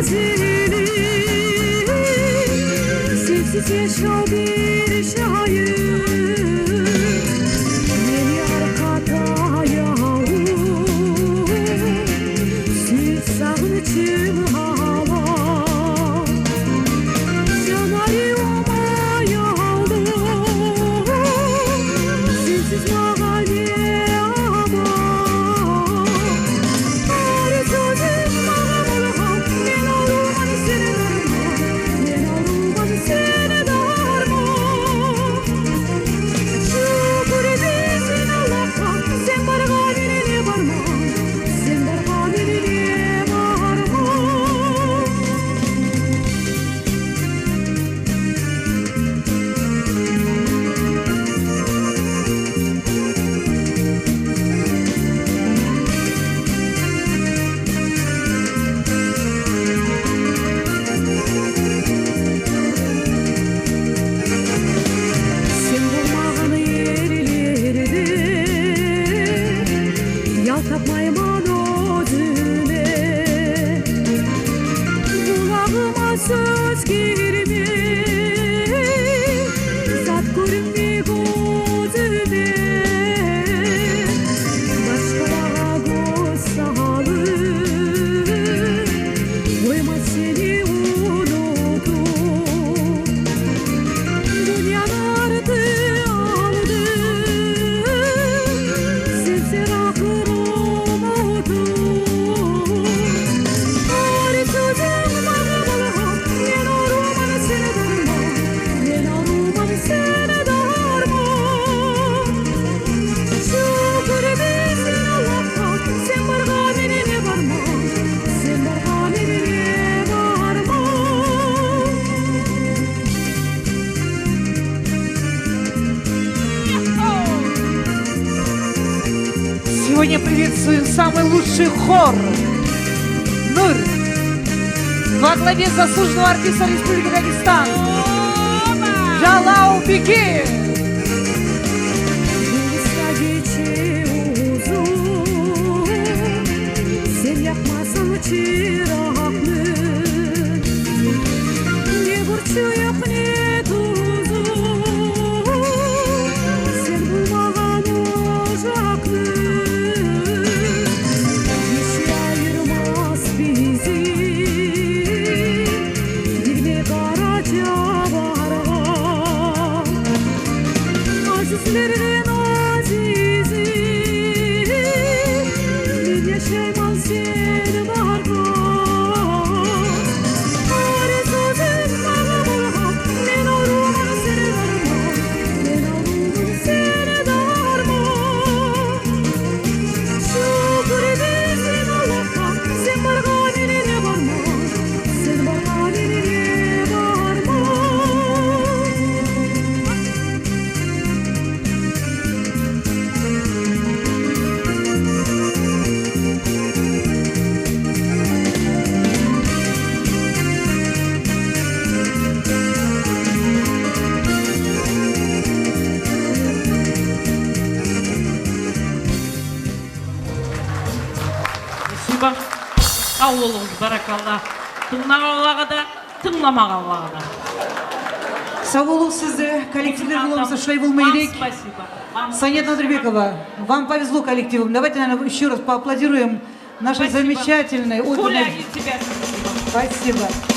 mazili sensiz yaşa bir şair beni arkada yavrum siz sağlıçım hava canarı oma yavrum sensiz mağale tapmayman özüne kulağıma söz girmiş zat görünme gözüme başkalara göz salır koyma seni unutup dünyanın ardı aldı sensiz akır Сегодня приветствуем самый лучший хор «Нур» во главе заслуженного артиста Республики Дагестан Жалау Беги. Sen yakmasın çıraklı ne burcu yok ne tuzu sen bulmağın ocaklı bir şey ayırmaz bizi girme karaca vara azizlerin azizi bir yaşaymaz seni vardı arasızın bana bulham ben oruman seni darma ben oruman seni darma şükür edilsin Allah'a sen barga nenene varma sen barga nenene varma Спасибо. Аллах, баракаллах. Тыңлағанға да, тыңламағанға да. Sağ olun siz de. Коллективler bulunмаса шулай болмай. Спасибо. Санет Надрбекова, вам повезло коллективом. Давайте, наверное, еще раз поаплодируем нашей замечательной. Коля, и тебя спасибо. Спасибо.